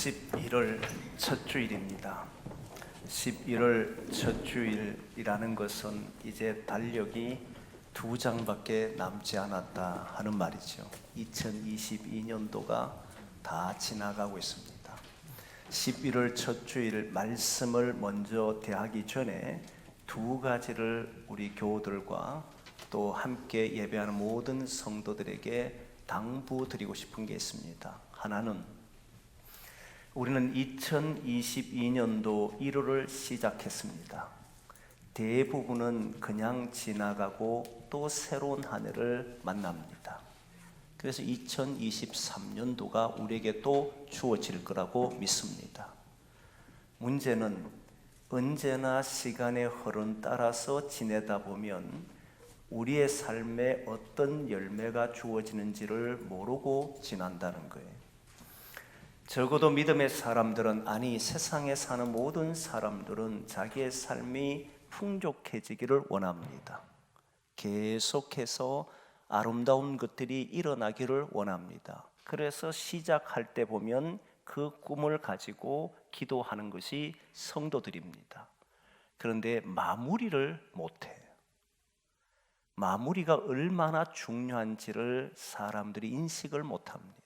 11월 첫 주일입니다. 11월 첫 주일이라는 것은 이제 달력이 2장밖에 남지 않았다 하는 말이죠. 2022년도가 다 지나가고 있습니다. 11월 첫 주일 말씀을 먼저 대하기 전에 두 가지를 우리 교우들과 또 함께 예배하는 모든 성도들에게 당부드리고 싶은 게 있습니다. 하나는 우리는 2022년도 1월을 시작했습니다. 대부분은 그냥 지나가고 또 새로운 한 해를 만납니다. 그래서 2023년도가 우리에게 또 주어질 거라고 믿습니다. 문제는 언제나 시간의 흐름 따라서 지내다 보면 우리의 삶에 어떤 열매가 주어지는지를 모르고 지난다는 거예요. 적어도 믿음의 사람들은, 아니 세상에 사는 모든 사람들은 자기의 삶이 풍족해지기를 원합니다. 계속해서 아름다운 것들이 일어나기를 원합니다. 그래서 시작할 때 보면 그 꿈을 가지고 기도하는 것이 성도들입니다. 그런데 마무리를 못해요. 마무리가 얼마나 중요한지를 사람들이 인식을 못합니다.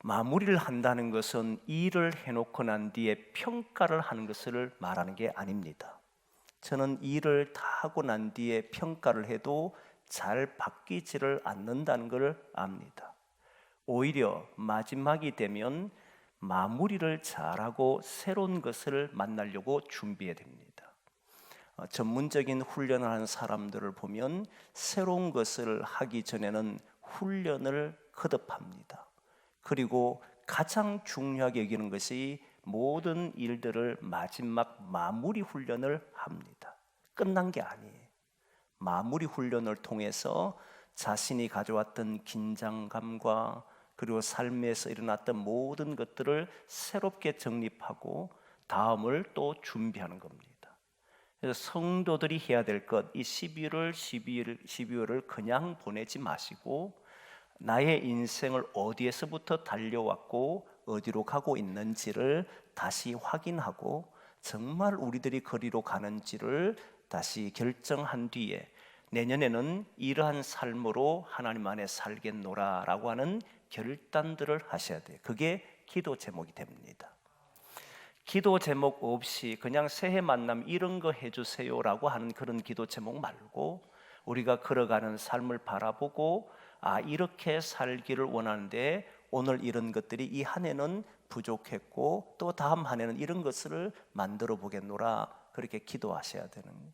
마무리를 한다는 것은 일을 해놓고 난 뒤에 평가를 하는 것을 말하는 게 아닙니다. 저는 일을 다 하고 난 뒤에 평가를 해도 잘 바뀌지를 않는다는 걸 압니다. 오히려 마지막이 되면 마무리를 잘하고 새로운 것을 만나려고 준비해야 됩니다. 전문적인 훈련을 하는 사람들을 보면 새로운 것을 하기 전에는 훈련을 거듭합니다. 그리고 가장 중요하게 여기는 것이 모든 일들을 마지막 마무리 훈련을 합니다. 끝난 게 아니에요. 마무리 훈련을 통해서 자신이 가져왔던 긴장감과 그리고 삶에서 일어났던 모든 것들을 새롭게 정립하고 다음을 또 준비하는 겁니다. 그래서 성도들이 해야 될 것, 이 12월을 그냥 보내지 마시고 나의 인생을 어디에서부터 달려왔고 어디로 가고 있는지를 다시 확인하고 정말 우리들이 거리로 가는지를 다시 결정한 뒤에 내년에는 이러한 삶으로 하나님 안에 살겠노라 라고 하는 결단들을 하셔야 돼요. 그게 기도 제목이 됩니다. 기도 제목 없이 그냥 새해 만남 이런 거 해주세요 라고 하는 그런 기도 제목 말고 우리가 걸어가는 삶을 바라보고 이렇게 살기를 원하는데 오늘 이런 것들이 이 한 해는 부족했고 또 다음 한 해는 이런 것을 만들어 보겠노라, 그렇게 기도하셔야 되는 거예요.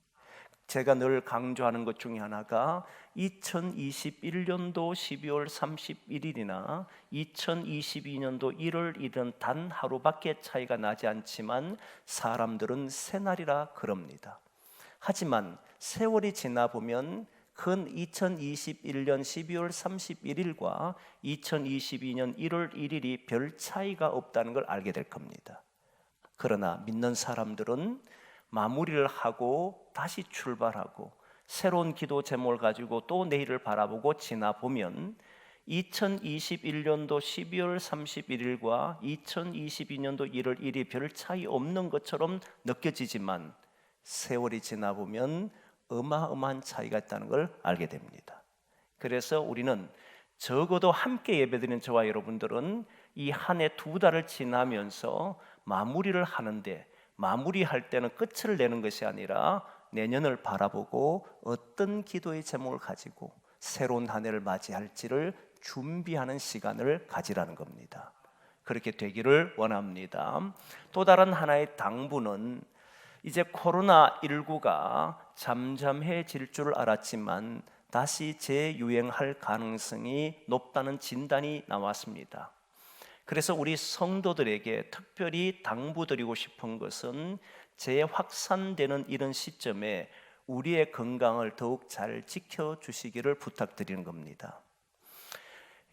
제가 늘 강조하는 것 중에 하나가 2021년도 12월 31일이나 2022년도 1월 1일은 단 하루밖에 차이가 나지 않지만 사람들은 새날이라 그럽니다. 하지만 세월이 지나 보면 근 2021년 12월 31일과 2022년 1월 1일이 별 차이가 없다는 걸 알게 될 겁니다. 그러나 믿는 사람들은 마무리를 하고 다시 출발하고 새로운 기도 제목을 가지고 또 내일을 바라보고 지나보면 2021년도 12월 31일과 2022년도 1월 1일이 별 차이 없는 것처럼 느껴지지만 세월이 지나보면 어마어마한 차이가 있다는 걸 알게 됩니다. 그래서 우리는 적어도 함께 예배드리는 저와 여러분들은 이 한 해 2달을 지나면서 마무리를 하는데, 마무리할 때는 끝을 내는 것이 아니라 내년을 바라보고 어떤 기도의 제목을 가지고 새로운 한 해를 맞이할지를 준비하는 시간을 가지라는 겁니다. 그렇게 되기를 원합니다. 또 다른 하나의 당부는 이제 코로나19가 잠잠해질 줄 알았지만 다시 재유행할 가능성이 높다는 진단이 나왔습니다. 그래서 우리 성도들에게 특별히 당부드리고 싶은 것은 재확산되는 이런 시점에 우리의 건강을 더욱 잘 지켜주시기를 부탁드리는 겁니다.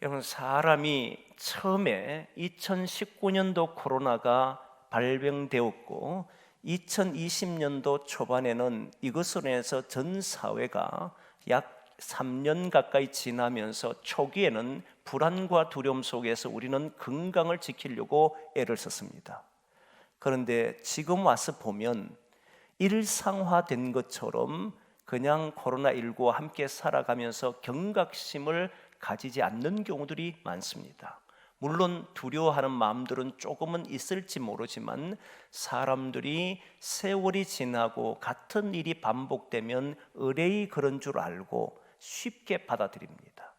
여러분, 사람이 처음에 2019년도 코로나가 발병되었고 2020년도 초반에는 이것으로 인해서 전 사회가 약 3년 가까이 지나면서 초기에는 불안과 두려움 속에서 우리는 건강을 지키려고 애를 썼습니다. 그런데 지금 와서 보면 일상화된 것처럼 그냥 코로나19와 함께 살아가면서 경각심을 가지지 않는 경우들이 많습니다. 물론 두려워하는 마음들은 조금은 있을지 모르지만 사람들이 세월이 지나고 같은 일이 반복되면 의뢰이 그런 줄 알고 쉽게 받아들입니다.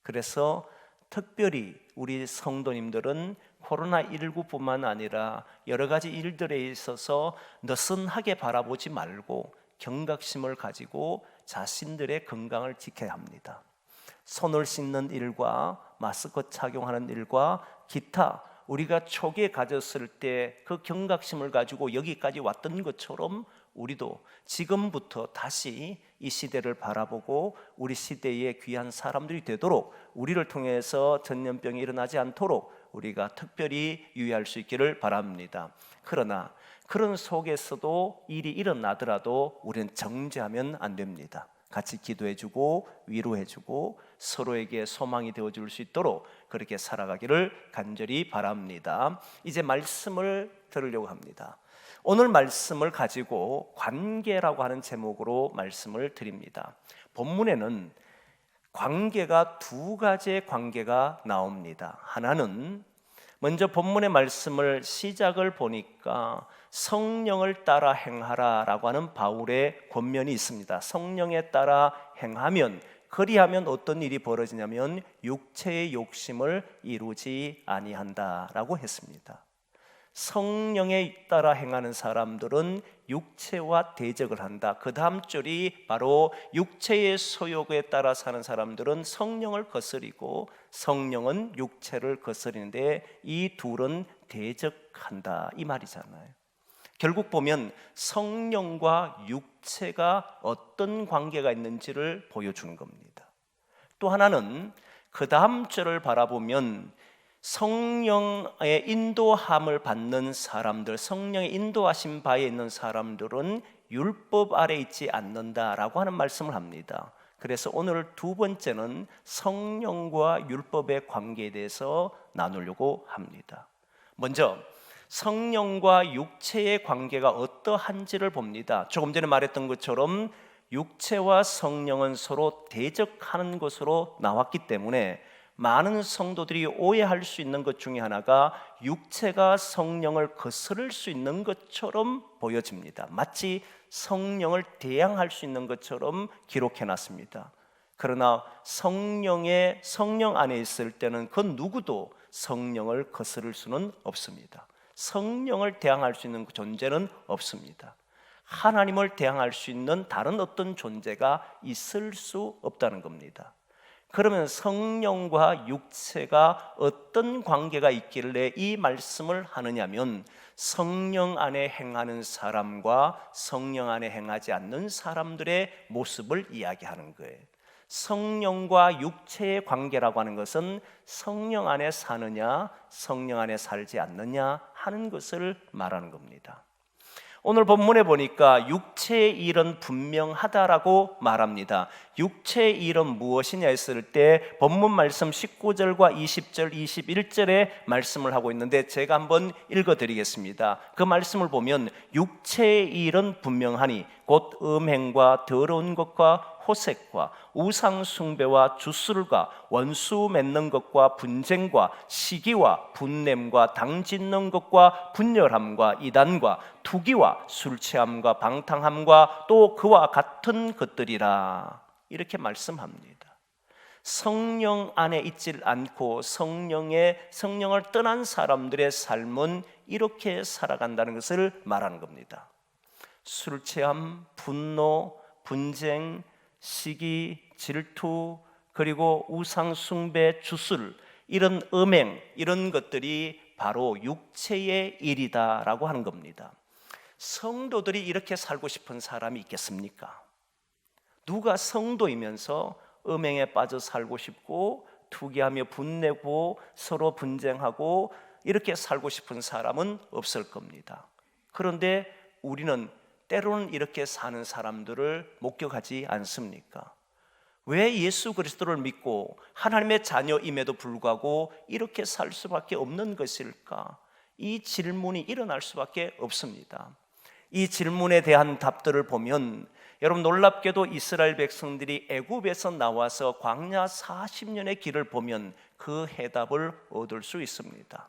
그래서 특별히 우리 성도님들은 코로나19뿐만 아니라 여러 가지 일들에 있어서 느슨하게 바라보지 말고 경각심을 가지고 자신들의 건강을 지켜야 합니다. 손을 씻는 일과 마스크 착용하는 일과 기타 우리가 초기에 가졌을 때 그 경각심을 가지고 여기까지 왔던 것처럼 우리도 지금부터 다시 이 시대를 바라보고 우리 시대의 귀한 사람들이 되도록 우리를 통해서 전염병이 일어나지 않도록 우리가 특별히 유의할 수 있기를 바랍니다. 그러나 그런 속에서도 일이 일어나더라도 우리는 정죄하면 안 됩니다. 같이 기도해주고 위로해주고 서로에게 소망이 되어줄 수 있도록 그렇게 살아가기를 간절히 바랍니다. 이제 말씀을 들으려고 합니다. 오늘 말씀을 가지고 관계라고 하는 제목으로 말씀을 드립니다. 본문에는 관계가 두 가지의 관계가 나옵니다. 하나는 먼저 본문의 말씀을 시작을 보니까 성령을 따라 행하라라고 하는 바울의 권면이 있습니다. 성령에 따라 행하면 그리하면 어떤 일이 벌어지냐면 육체의 욕심을 이루지 아니한다라고 했습니다. 성령에 따라 행하는 사람들은 육체와 대적을 한다. 그 다음 줄이 바로 육체의 소욕에 따라 사는 사람들은 성령을 거스리고 성령은 육체를 거스리는데 이 둘은 대적한다 이 말이잖아요. 결국 보면 성령과 육체가 어떤 관계가 있는지를 보여주는 겁니다. 또 하나는 그 다음 절을 바라보면 성령의 인도함을 받는 사람들, 성령의 인도하신 바에 있는 사람들은 율법 아래 있지 않는다라고 하는 말씀을 합니다. 그래서 오늘 두 번째는 성령과 율법의 관계에 대해서 나누려고 합니다. 먼저 성령과 육체의 관계가 어떠한지를 봅니다. 조금 전에 말했던 것처럼 육체와 성령은 서로 대적하는 것으로 나왔기 때문에 많은 성도들이 오해할 수 있는 것 중에 하나가 육체가 성령을 거스를 수 있는 것처럼 보여집니다. 마치 성령을 대항할 수 있는 것처럼 기록해 놨습니다. 그러나 성령 안에 있을 때는 그 누구도 성령을 거스를 수는 없습니다. 성령을 대항할 수 있는 존재는 없습니다. 하나님을 대항할 수 있는 다른 어떤 존재가 있을 수 없다는 겁니다. 그러면 성령과 육체가 어떤 관계가 있길래 이 말씀을 하느냐면 성령 안에 행하는 사람과 성령 안에 행하지 않는 사람들의 모습을 이야기하는 거예요. 성령과 육체의 관계라고 하는 것은 성령 안에 사느냐 성령 안에 살지 않느냐 하는 것을 말하는 겁니다. 오늘 본문에 보니까 육체의 일은 분명하다라고 말합니다. 육체의 일은 무엇이냐 했을 때 본문 말씀 19절과 20절, 21절에 말씀을 하고 있는데 제가 한번 읽어드리겠습니다. 그 말씀을 보면 육체의 일은 분명하니 곧 음행과 더러운 것과 호색과 우상 숭배와 주술과 원수 맺는 것과 분쟁과 시기와 분냄과 당 짓는 것과 분열함과 이단과 투기와 술 취함과 방탕함과 또 그와 같은 것들이라 이렇게 말씀합니다. 성령 안에 있질 않고 성령을 떠난 사람들의 삶은 이렇게 살아간다는 것을 말하는 겁니다. 술 취함, 분노, 분쟁, 시기, 질투, 그리고 우상 숭배, 주술, 이런 음행, 이런 것들이 바로 육체의 일이다라고 하는 겁니다. 성도들이 이렇게 살고 싶은 사람이 있겠습니까? 누가 성도이면서 음행에 빠져 살고 싶고 투기하며 분내고 서로 분쟁하고 이렇게 살고 싶은 사람은 없을 겁니다. 그런데 우리는 때로는 이렇게 사는 사람들을 목격하지 않습니까? 왜 예수 그리스도를 믿고 하나님의 자녀임에도 불구하고 이렇게 살 수밖에 없는 것일까? 이 질문이 일어날 수밖에 없습니다. 이 질문에 대한 답들을 보면 여러분, 놀랍게도 이스라엘 백성들이 애굽에서 나와서 광야 40년의 길을 보면 그 해답을 얻을 수 있습니다.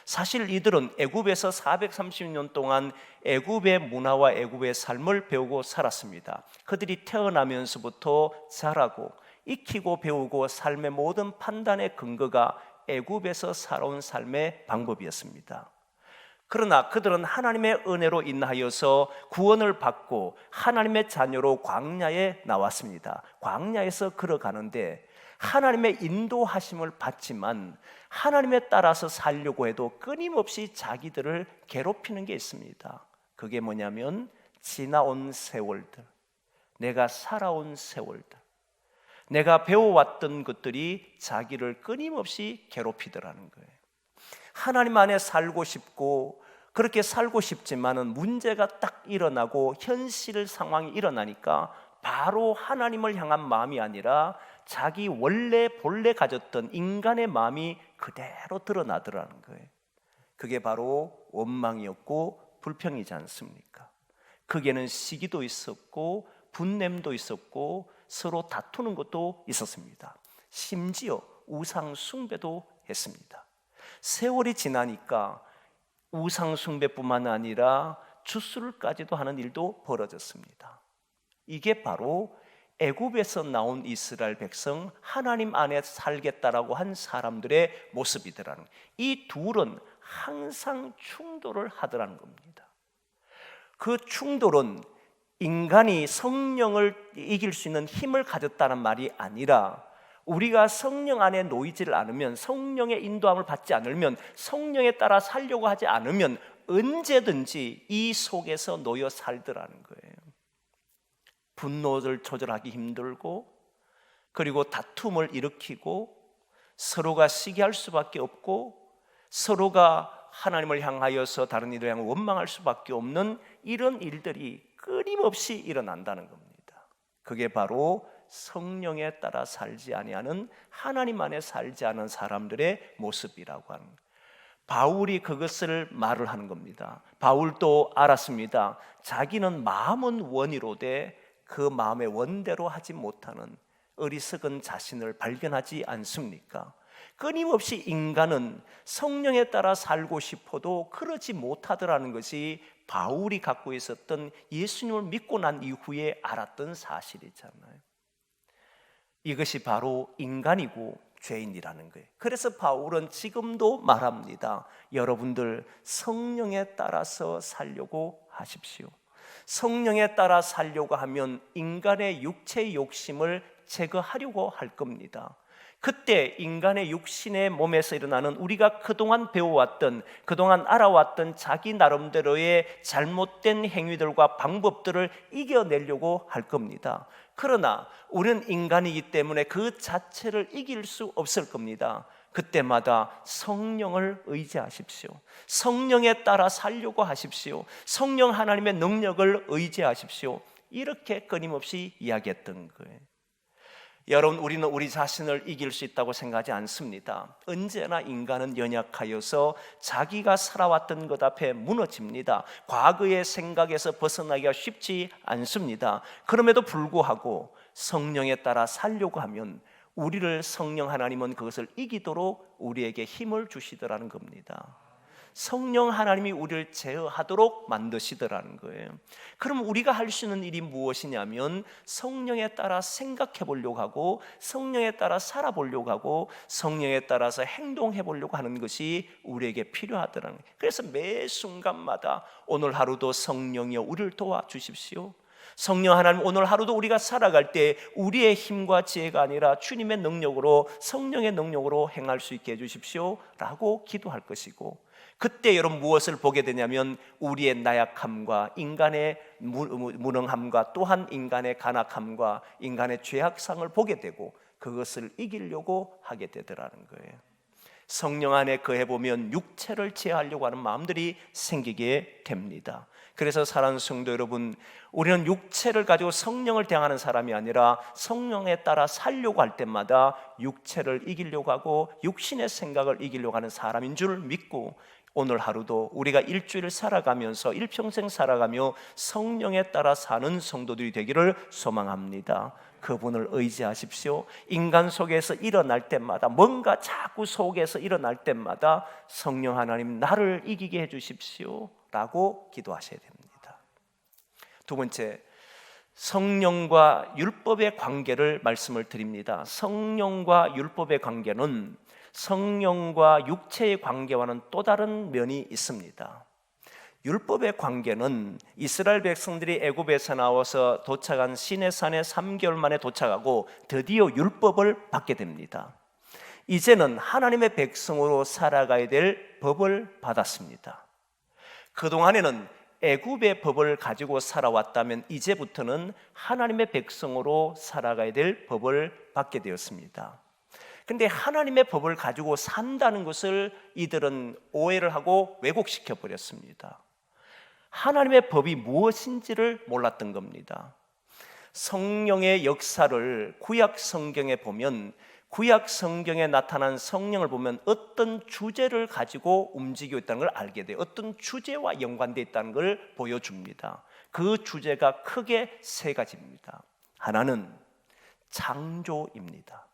사실 이들은 애굽에서 430년 동안 애굽의 문화와 애굽의 삶을 배우고 살았습니다. 그들이 태어나면서부터 자라고 익히고 배우고 삶의 모든 판단의 근거가 애굽에서 살아온 삶의 방법이었습니다. 그러나 그들은 하나님의 은혜로 인하여서 구원을 받고 하나님의 자녀로 광야에 나왔습니다. 광야에서 걸어가는데 하나님의 인도하심을 받지만 하나님에 따라서 살려고 해도 끊임없이 자기들을 괴롭히는 게 있습니다. 그게 뭐냐면 지나온 세월들, 내가 살아온 세월들, 내가 배워왔던 것들이 자기를 끊임없이 괴롭히더라는 거예요. 하나님 안에 살고 싶고 그렇게 살고 싶지만은 문제가 딱 일어나고 현실 상황이 일어나니까 바로 하나님을 향한 마음이 아니라 자기 원래 본래 가졌던 인간의 마음이 그대로 드러나더라는 거예요. 그게 바로 원망이었고 불평이지 않습니까? 그게는 시기도 있었고 분냄도 있었고 서로 다투는 것도 있었습니다. 심지어 우상 숭배도 했습니다. 세월이 지나니까 우상 숭배뿐만 아니라 주술까지도 하는 일도 벌어졌습니다. 이게 바로 애굽에서 나온 이스라엘 백성, 하나님 안에 살겠다라고 한 사람들의 모습이더라는 거예요. 이 둘은 항상 충돌을 하더라는 겁니다. 그 충돌은 인간이 성령을 이길 수 있는 힘을 가졌다는 말이 아니라 우리가 성령 안에 놓이지를 않으면, 성령의 인도함을 받지 않으면, 성령에 따라 살려고 하지 않으면 언제든지 이 속에서 놓여 살더라는 거예요. 분노를 조절하기 힘들고, 그리고 다툼을 일으키고, 서로가 시기할 수밖에 없고, 서로가 하나님을 향하여서 다른 이를 향해 원망할 수밖에 없는 이런 일들이 끊임없이 일어난다는 겁니다. 그게 바로 성령에 따라 살지 아니하는, 하나님 안에 살지 않은 사람들의 모습이라고 하는 거예요. 바울이 그것을 말을 하는 겁니다. 바울도 알았습니다. 자기는 마음은 원이로되 그 마음의 원대로 하지 못하는 어리석은 자신을 발견하지 않습니까? 끊임없이 인간은 성령에 따라 살고 싶어도 그러지 못하더라는 것이 바울이 갖고 있었던, 예수님을 믿고 난 이후에 알았던 사실이잖아요. 이것이 바로 인간이고 죄인이라는 거예요. 그래서 바울은 지금도 말합니다. 여러분들 성령에 따라서 살려고 하십시오. 성령에 따라 살려고 하면 인간의 육체의 욕심을 제거하려고 할 겁니다. 그때 인간의 육신의 몸에서 일어나는 우리가 그동안 배워왔던, 그동안 알아왔던 자기 나름대로의 잘못된 행위들과 방법들을 이겨내려고 할 겁니다. 그러나 우리는 인간이기 때문에 그 자체를 이길 수 없을 겁니다. 그때마다 성령을 의지하십시오. 성령에 따라 살려고 하십시오. 성령 하나님의 능력을 의지하십시오. 이렇게 끊임없이 이야기했던 거예요. 여러분, 우리는 우리 자신을 이길 수 있다고 생각하지 않습니다. 언제나 인간은 연약하여서 자기가 살아왔던 것 앞에 무너집니다. 과거의 생각에서 벗어나기가 쉽지 않습니다. 그럼에도 불구하고 성령에 따라 살려고 하면 우리를 성령 하나님은 그것을 이기도록 우리에게 힘을 주시더라는 겁니다. 성령 하나님이 우리를 제어하도록 만드시더라는 거예요. 그럼 우리가 할 수 있는 일이 무엇이냐면 성령에 따라 생각해 보려고 하고, 성령에 따라 살아보려고 하고, 성령에 따라서 행동해 보려고 하는 것이 우리에게 필요하더라는 거예요. 그래서 매 순간마다 오늘 하루도 성령이여 우리를 도와주십시오. 성령 하나님, 오늘 하루도 우리가 살아갈 때 우리의 힘과 지혜가 아니라 주님의 능력으로, 성령의 능력으로 행할 수 있게 해주십시오 라고 기도할 것이고, 그때 여러분 무엇을 보게 되냐면 우리의 나약함과 인간의 무능함과 또한 인간의 간악함과 인간의 죄악상을 보게 되고 그것을 이기려고 하게 되더라는 거예요. 성령 안에 거해보면 육체를 제하려고 하는 마음들이 생기게 됩니다. 그래서 사랑하는 성도 여러분, 우리는 육체를 가지고 성령을 대항하는 사람이 아니라 성령에 따라 살려고 할 때마다 육체를 이기려고 하고 육신의 생각을 이기려고 하는 사람인 줄 믿고, 오늘 하루도 우리가 일주일 살아가면서 일평생 살아가며 성령에 따라 사는 성도들이 되기를 소망합니다. 그분을 의지하십시오. 인간 속에서 일어날 때마다, 뭔가 자꾸 속에서 일어날 때마다 성령 하나님 나를 이기게 해주십시오 라고 기도하셔야 됩니다. 두 번째, 성령과 율법의 관계를 말씀을 드립니다. 성령과 율법의 관계는 성령과 육체의 관계와는 또 다른 면이 있습니다. 율법의 관계는 이스라엘 백성들이 애굽에서 나와서 도착한 시내산에 3개월 만에 도착하고 드디어 율법을 받게 됩니다. 이제는 하나님의 백성으로 살아가야 될 법을 받았습니다. 그동안에는 애굽의 법을 가지고 살아왔다면 이제부터는 하나님의 백성으로 살아가야 될 법을 받게 되었습니다. 근데 하나님의 법을 가지고 산다는 것을 이들은 오해를 하고 왜곡시켜 버렸습니다. 하나님의 법이 무엇인지를 몰랐던 겁니다. 성령의 역사를 구약 성경에 보면, 구약 성경에 나타난 성령을 보면 어떤 주제를 가지고 움직이고 있다는 걸 알게 돼요. 어떤 주제와 연관되어 있다는 걸 보여줍니다. 그 주제가 크게 세 가지입니다. 하나는 창조입니다.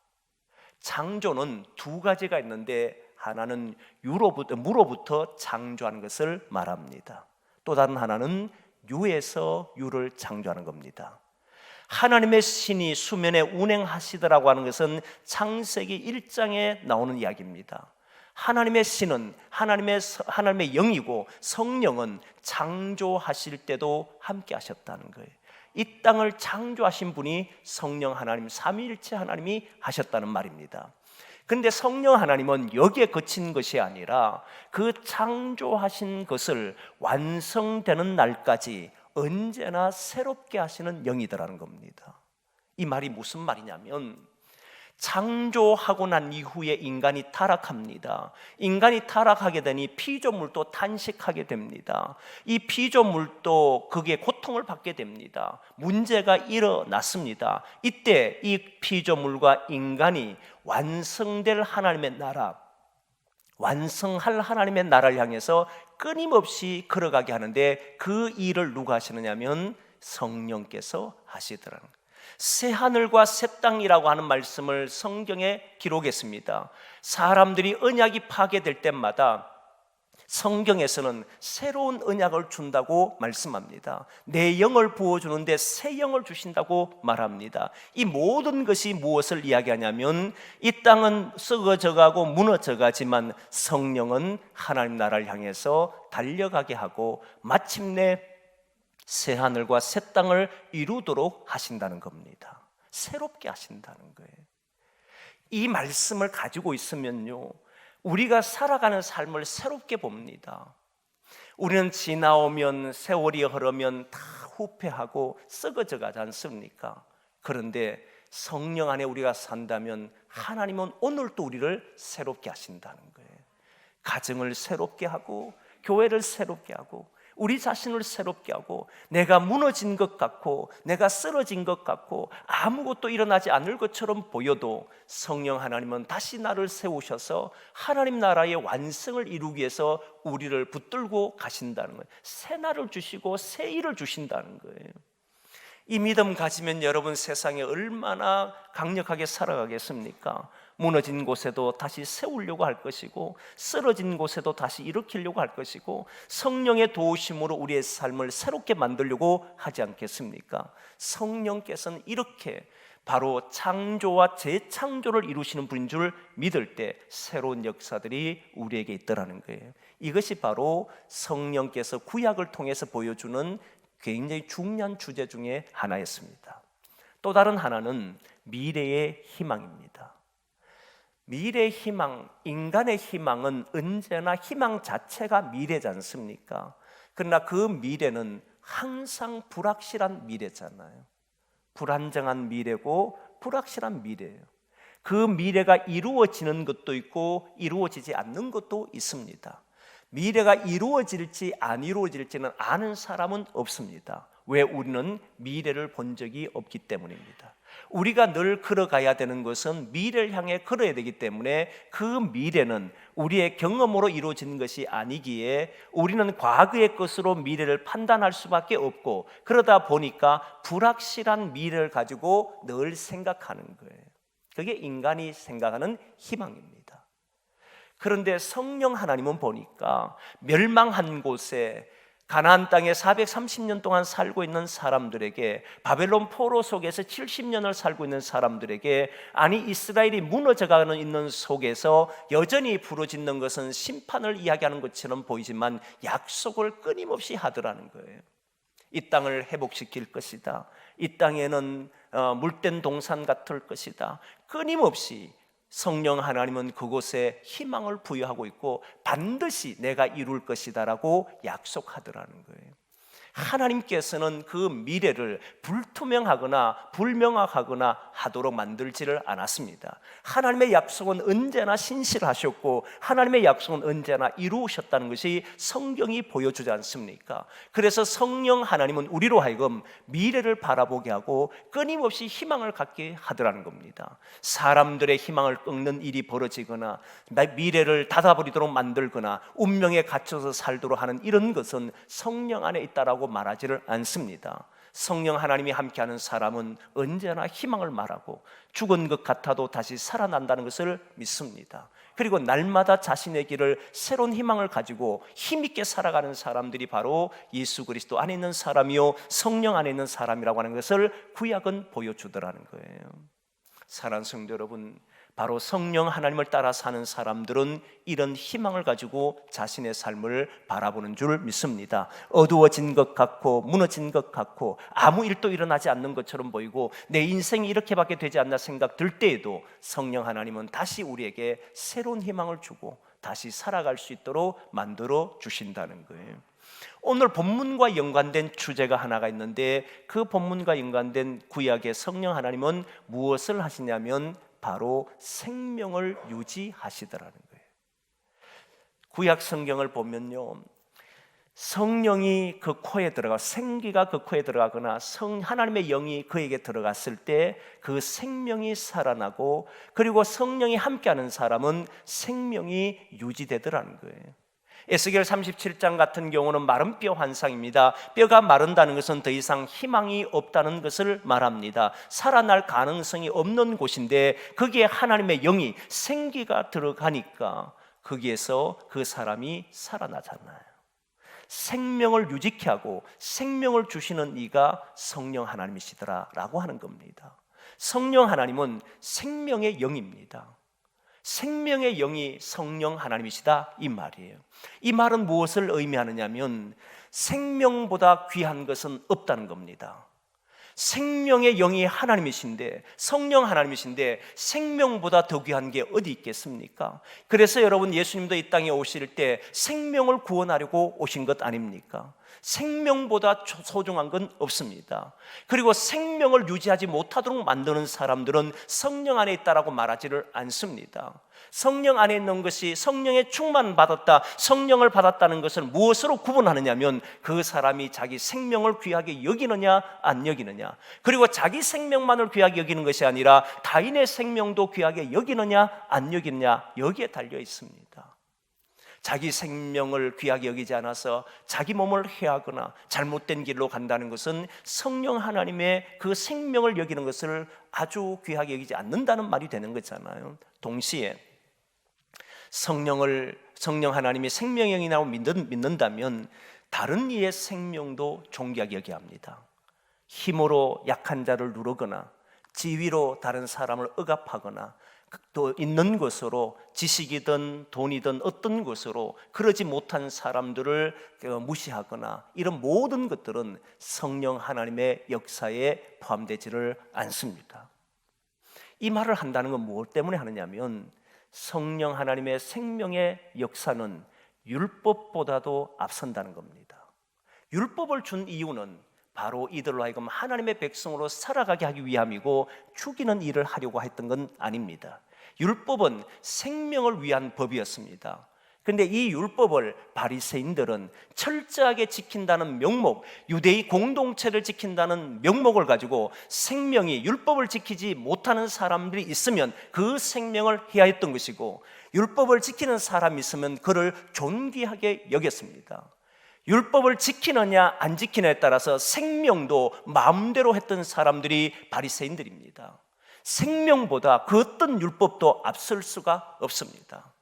창조는 두 가지가 있는데, 하나는 무로부터 창조하는 것을 말합니다. 또 다른 하나는 유에서 유를 창조하는 겁니다. 하나님의 신이 수면에 운행하시더라고 하는 것은 창세기 1장에 나오는 이야기입니다. 하나님의 신은 하나님의 영이고, 성령은 창조하실 때도 함께 하셨다는 거예요. 이 땅을 창조하신 분이 성령 하나님, 삼위일체 하나님이 하셨다는 말입니다. 그런데 성령 하나님은 여기에 그친 것이 아니라 그 창조하신 것을 완성되는 날까지 언제나 새롭게 하시는 영이더라는 겁니다. 이 말이 무슨 말이냐면, 창조하고 난 이후에 인간이 타락합니다. 인간이 타락하게 되니 피조물도 탄식하게 됩니다. 이 피조물도 그게 고통을 받게 됩니다. 문제가 일어났습니다. 이때 이 피조물과 인간이 완성될 하나님의 나라, 완성할 하나님의 나라를 향해서 끊임없이 걸어가게 하는데, 그 일을 누가 하시느냐면 성령께서 하시더라는 거예요. 새 하늘과 새 땅이라고 하는 말씀을 성경에 기록했습니다. 사람들이 언약이 파괴될 때마다 성경에서는 새로운 언약을 준다고 말씀합니다. 내 영을 부어주는데 새 영을 주신다고 말합니다. 이 모든 것이 무엇을 이야기하냐면, 이 땅은 썩어져가고 무너져가지만 성령은 하나님 나라를 향해서 달려가게 하고 마침내 새 하늘과 새 땅을 이루도록 하신다는 겁니다. 새롭게 하신다는 거예요. 이 말씀을 가지고 있으면요, 우리가 살아가는 삶을 새롭게 봅니다. 우리는 지나오면, 세월이 흐르면 다 후패하고 썩어져 가지 않습니까? 그런데 성령 안에 우리가 산다면 하나님은 오늘 또 우리를 새롭게 하신다는 거예요. 가정을 새롭게 하고, 교회를 새롭게 하고, 우리 자신을 새롭게 하고, 내가 무너진 것 같고 내가 쓰러진 것 같고 아무것도 일어나지 않을 것처럼 보여도 성령 하나님은 다시 나를 세우셔서 하나님 나라의 완성을 이루기 위해서 우리를 붙들고 가신다는 거예요. 새 날을 주시고 새 일을 주신다는 거예요. 이 믿음 가지면 여러분 세상에 얼마나 강력하게 살아가겠습니까? 무너진 곳에도 다시 세우려고 할 것이고, 쓰러진 곳에도 다시 일으키려고 할 것이고, 성령의 도우심으로 우리의 삶을 새롭게 만들려고 하지 않겠습니까? 성령께서는 이렇게 바로 창조와 재창조를 이루시는 분인 줄 믿을 때 새로운 역사들이 우리에게 있더라는 거예요. 이것이 바로 성령께서 구약을 통해서 보여주는 굉장히 중요한 주제 중에 하나였습니다. 또 다른 하나는 미래의 희망입니다. 미래의 희망, 인간의 희망은 언제나 희망 자체가 미래지 않습니까? 그러나 그 미래는 항상 불확실한 미래잖아요. 불안정한 미래고 불확실한 미래예요. 그 미래가 이루어지는 것도 있고 이루어지지 않는 것도 있습니다. 미래가 이루어질지 안 이루어질지는 아는 사람은 없습니다. 왜? 우리는 미래를 본 적이 없기 때문입니다. 우리가 늘 걸어가야 되는 것은 미래를 향해 걸어야 되기 때문에 그 미래는 우리의 경험으로 이루어지는 것이 아니기에 우리는 과거의 것으로 미래를 판단할 수밖에 없고, 그러다 보니까 불확실한 미래를 가지고 늘 생각하는 거예요. 그게 인간이 생각하는 희망입니다. 그런데 성령 하나님은 보니까 멸망한 곳에 가나안 땅에 430년 동안 살고 있는 사람들에게, 바벨론 포로 속에서 70년을 살고 있는 사람들에게, 아니 이스라엘이 무너져가는 있는 속에서 여전히 부르짖는 것은 심판을 이야기하는 것처럼 보이지만 약속을 끊임없이 하더라는 거예요. 이 땅을 회복시킬 것이다. 이 땅에는 물된 동산 같을 것이다. 끊임없이 성령 하나님은 그곳에 희망을 부여하고 있고 반드시 내가 이룰 것이다라고 약속하더라는 거예요. 하나님께서는 그 미래를 불투명하거나 불명확하거나 하도록 만들지를 않았습니다. 하나님의 약속은 언제나 신실하셨고 하나님의 약속은 언제나 이루셨다는 것이 성경이 보여주지 않습니까? 그래서 성령 하나님은 우리로 하여금 미래를 바라보게 하고 끊임없이 희망을 갖게 하더라는 겁니다. 사람들의 희망을 꺾는 일이 벌어지거나 미래를 닫아버리도록 만들거나 운명에 갇혀서 살도록 하는 이런 것은 성령 안에 있다라고 말하지를 않습니다. 성령 하나님이 함께하는 사람은 언제나 희망을 말하고 죽은 것 같아도 다시 살아난다는 것을 믿습니다. 그리고 날마다 자신의 길을 새로운 희망을 가지고 힘있게 살아가는 사람들이 바로 예수 그리스도 안에 있는 사람이요 성령 안에 있는 사람이라고 하는 것을 구약은 보여주더라는 거예요. 사랑하는 성도 여러분, 바로 성령 하나님을 따라 사는 사람들은 이런 희망을 가지고 자신의 삶을 바라보는 줄 믿습니다. 어두워진 것 같고 무너진 것 같고 아무 일도 일어나지 않는 것처럼 보이고 내 인생이 이렇게밖에 되지 않나 생각 들 때에도 성령 하나님은 다시 우리에게 새로운 희망을 주고 다시 살아갈 수 있도록 만들어 주신다는 거예요. 오늘 본문과 연관된 주제가 하나가 있는데 그 본문과 연관된 구약의 성령 하나님은 무엇을 하시냐면 바로 생명을 유지하시더라는 거예요. 구약 성경을 보면요, 성령이 그 코에 들어가 생기가 그 코에 들어가거나 하나님의 영이 그에게 들어갔을 때 그 생명이 살아나고, 그리고 성령이 함께하는 사람은 생명이 유지되더라는 거예요. 에스겔 37장 같은 경우는 마른 뼈 환상입니다. 뼈가 마른다는 것은 더 이상 희망이 없다는 것을 말합니다. 살아날 가능성이 없는 곳인데 거기에 하나님의 영이 생기가 들어가니까 거기에서 그 사람이 살아나잖아요. 생명을 유지케 하고 생명을 주시는 이가 성령 하나님이시더라라고 하는 겁니다. 성령 하나님은 생명의 영입니다. 생명의 영이 성령 하나님이시다 이 말이에요. 이 말은 무엇을 의미하느냐면 생명보다 귀한 것은 없다는 겁니다. 생명의 영이 하나님이신데, 성령 하나님이신데 생명보다 더 귀한 게 어디 있겠습니까? 그래서 여러분, 예수님도 이 땅에 오실 때 생명을 구원하려고 오신 것 아닙니까? 생명보다 소중한 건 없습니다. 그리고 생명을 유지하지 못하도록 만드는 사람들은 성령 안에 있다라고 말하지를 않습니다. 성령 안에 있는 것이, 성령의 충만 받았다, 성령을 받았다는 것을 무엇으로 구분하느냐면 그 사람이 자기 생명을 귀하게 여기느냐 안 여기느냐, 그리고 자기 생명만을 귀하게 여기는 것이 아니라 타인의 생명도 귀하게 여기느냐 안 여기느냐, 여기에 달려 있습니다. 자기 생명을 귀하게 여기지 않아서 자기 몸을 해하거나 잘못된 길로 간다는 것은 성령 하나님의 그 생명을 여기는 것을 아주 귀하게 여기지 않는다는 말이 되는 거잖아요. 동시에 성령 하나님이 생명의 영이라고 믿는다면 다른 이의 생명도 존귀하게 여겨야 합니다. 힘으로 약한 자를 누르거나 지위로 다른 사람을 억압하거나 또 있는 것으로, 지식이든 돈이든 어떤 것으로 그러지 못한 사람들을 무시하거나 이런 모든 것들은 성령 하나님의 역사에 포함되지를 않습니다. 이 말을 한다는 건 무엇 때문에 하느냐면 성령 하나님의 생명의 역사는 율법보다도 앞선다는 겁니다. 율법을 준 이유는 바로 이들로 하여금 하나님의 백성으로 살아가게 하기 위함이고 죽이는 일을 하려고 했던 건 아닙니다. 율법은 생명을 위한 법이었습니다. 그런데 이 율법을 바리새인들은 철저하게 지킨다는 명목, 유대의 공동체를 지킨다는 명목을 가지고 생명이 율법을 지키지 못하는 사람들이 있으면 그 생명을 해하였던 것이고, 율법을 지키는 사람이 있으면 그를 존귀하게 여겼습니다. 율법을 지키느냐 안 지키느냐에 따라서 생명도 마음대로 했던 사람들이 바리새인들입니다. 생명보다 그 어떤 율법도 앞설 수가 없습니다.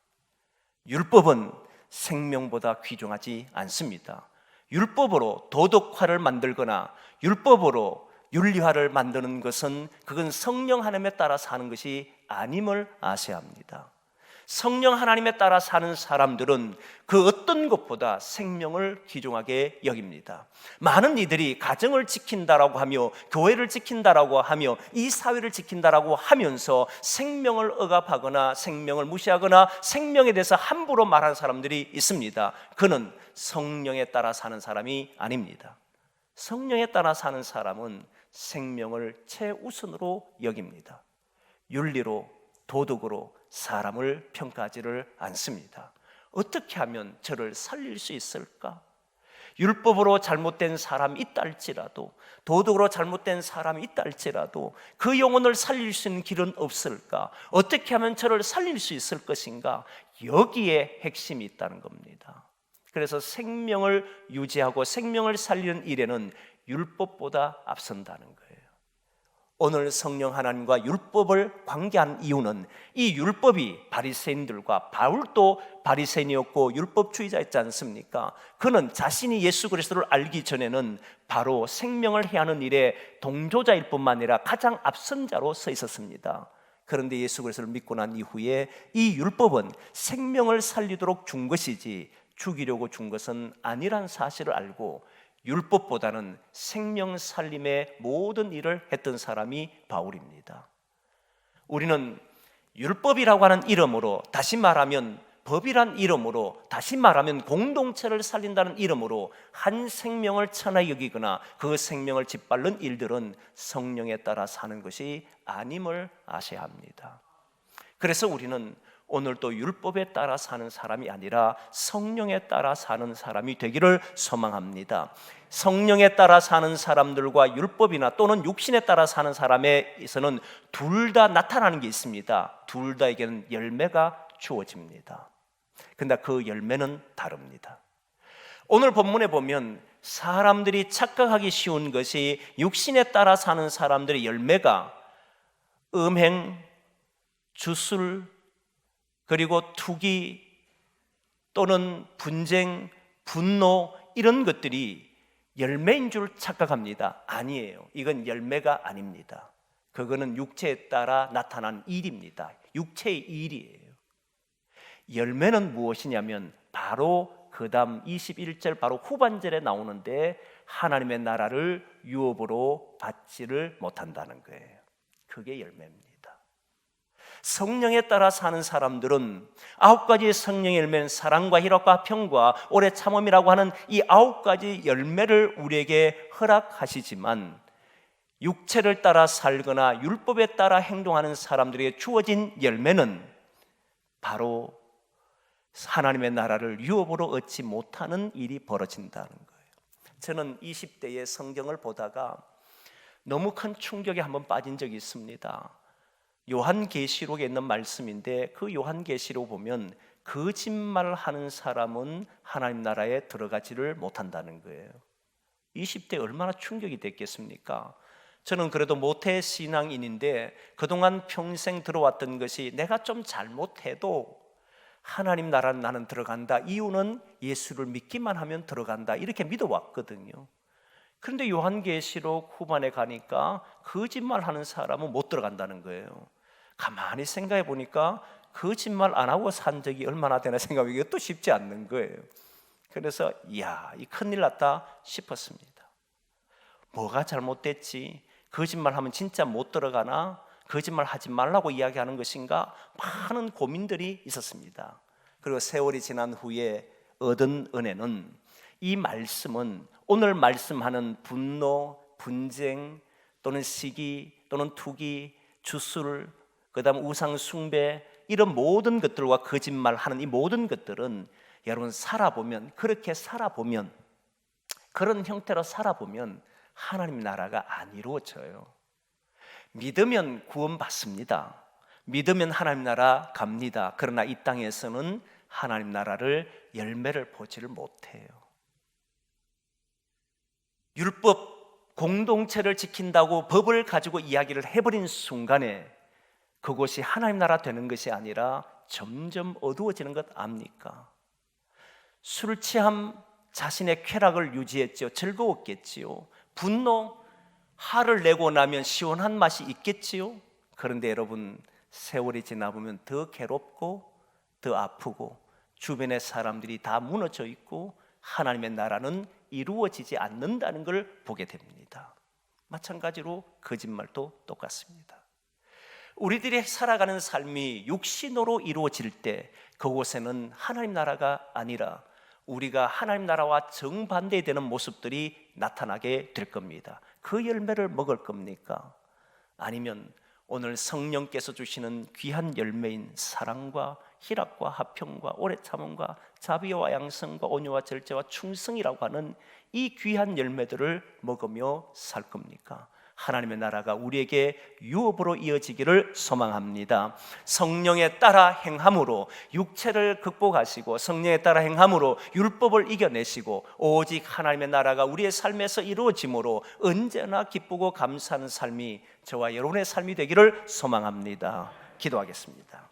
율법은 생명보다 귀중하지 않습니다. 율법으로 도덕화를 만들거나 율법으로 윤리화를 만드는 것은 그건 성령 하나님에 따라 사는 것이 아님을 아셔야 합니다. 성령 하나님에 따라 사는 사람들은 그 어떤 것보다 생명을 귀중하게 여깁니다. 많은 이들이 가정을 지킨다라고 하며 교회를 지킨다라고 하며 이 사회를 지킨다라고 하면서 생명을 억압하거나 생명을 무시하거나 생명에 대해서 함부로 말하는 사람들이 있습니다. 그는 성령에 따라 사는 사람이 아닙니다. 성령에 따라 사는 사람은 생명을 최우선으로 여깁니다. 윤리로, 도덕으로 사람을 평가하지를 않습니다. 어떻게 하면 저를 살릴 수 있을까? 율법으로 잘못된 사람이 있다 할지라도, 도덕으로 잘못된 사람이 있다 할지라도 그 영혼을 살릴 수 있는 길은 없을까? 어떻게 하면 저를 살릴 수 있을 것인가? 여기에 핵심이 있다는 겁니다. 그래서 생명을 유지하고 생명을 살리는 일에는 율법보다 앞선다는 거예요. 오늘 성령 하나님과 율법을 관계한 이유는 이 율법이 바리새인들과, 바울도 바리새인이었고 율법주의자였지 않습니까? 그는 자신이 예수 그리스도를 알기 전에는 바로 생명을 해하는 일에 동조자일 뿐만 아니라 가장 앞선 자로 서 있었습니다. 그런데 예수 그리스도를 믿고 난 이후에 이 율법은 생명을 살리도록 준 것이지 죽이려고 준 것은 아니란 사실을 알고 율법보다는 생명 살림의 모든 일을 했던 사람이 바울입니다. 우리는 율법이라고 하는 이름으로, 다시 말하면 법이란 이름으로, 다시 말하면 공동체를 살린다는 이름으로 한 생명을 천하에 여기거나 그 생명을 짓밟는 일들은 성령에 따라 사는 것이 아님을 아셔야 합니다. 그래서 우리는 오늘 또 율법에 따라 사는 사람이 아니라 성령에 따라 사는 사람이 되기를 소망합니다. 성령에 따라 사는 사람들과 율법이나 또는 육신에 따라 사는 사람에서는 둘 다 나타나는 게 있습니다. 둘 다에게는 열매가 주어집니다. 근데 그 열매는 다릅니다. 오늘 본문에 보면 사람들이 착각하기 쉬운 것이 육신에 따라 사는 사람들의 열매가 음행, 주술, 그리고 투기 또는 분쟁, 분노 이런 것들이 열매인 줄 착각합니다. 아니에요. 이건 열매가 아닙니다. 그거는 육체에 따라 나타난 일입니다. 육체의 일이에요. 열매는 무엇이냐면 바로 그 다음 21절 바로 후반절에 나오는데 하나님의 나라를 유업으로 받지를 못한다는 거예요. 그게 열매입니다. 성령에 따라 사는 사람들은 9가지의 성령의 열매는 사랑과 희락과 평과 오래 참음이라고 하는 이 9가지 열매를 우리에게 허락하시지만 육체를 따라 살거나 율법에 따라 행동하는 사람들에게 주어진 열매는 바로 하나님의 나라를 유업으로 얻지 못하는 일이 벌어진다는 거예요. 저는 20대의 성경을 보다가 너무 큰 충격에 한번 빠진 적이 있습니다. 요한계시록에 있는 말씀인데 그 요한계시록 보면 거짓말을 하는 사람은 하나님 나라에 들어가지를 못한다는 거예요. 20대 얼마나 충격이 됐겠습니까? 저는 그래도 모태 신앙인인데 그동안 평생 들어왔던 것이 내가 좀 잘못해도 하나님 나라는 나는 들어간다. 이유는 예수를 믿기만 하면 들어간다. 이렇게 믿어왔거든요. 그런데 요한계시록 후반에 가니까 거짓말하는 사람은 못 들어간다는 거예요. 가만히 생각해 보니까 거짓말 안 하고 산 적이 얼마나 되나 생각하면 이것도 쉽지 않는 거예요. 그래서 이야, 이 큰일 났다 싶었습니다. 뭐가 잘못됐지? 거짓말하면 진짜 못 들어가나? 거짓말 하지 말라고 이야기하는 것인가? 많은 고민들이 있었습니다. 그리고 세월이 지난 후에 얻은 은혜는 이 말씀은 오늘 말씀하는 분노, 분쟁 또는 시기 또는 투기, 주술, 그다음 우상 숭배, 이런 모든 것들과 거짓말하는 이 모든 것들은 여러분 살아보면, 그렇게 살아보면, 그런 형태로 살아보면 하나님 나라가 안 이루어져요. 믿으면 구원받습니다. 믿으면 하나님 나라 갑니다. 그러나 이 땅에서는 하나님 나라를 열매를 보지를 못해요. 율법 공동체를 지킨다고 법을 가지고 이야기를 해버린 순간에 그곳이 하나님 나라 되는 것이 아니라 점점 어두워지는 것 압니까? 술 취함 자신의 쾌락을 유지했죠. 즐거웠겠지요. 분노, 화를 내고 나면 시원한 맛이 있겠지요. 그런데 여러분, 세월이 지나보면 더 괴롭고 더 아프고 주변의 사람들이 다 무너져 있고 하나님의 나라는 이루어지지 않는다는 걸 보게 됩니다. 마찬가지로 거짓말도 똑같습니다. 우리들이 살아가는 삶이 육신으로 이루어질 때 그곳에는 하나님 나라가 아니라 우리가 하나님 나라와 정반대되는 모습들이 나타나게 될 겁니다. 그 열매를 먹을 겁니까? 아니면 오늘 성령께서 주시는 귀한 열매인 사랑과 희락과 화평과 오래 참음과 자비와 양성과 온유와 절제와 충성이라고 하는 이 귀한 열매들을 먹으며 살 겁니까? 하나님의 나라가 우리에게 유업으로 이어지기를 소망합니다. 성령에 따라 행함으로 육체를 극복하시고 성령에 따라 행함으로 율법을 이겨내시고 오직 하나님의 나라가 우리의 삶에서 이루어짐으로 언제나 기쁘고 감사하는 삶이 저와 여러분의 삶이 되기를 소망합니다. 기도하겠습니다.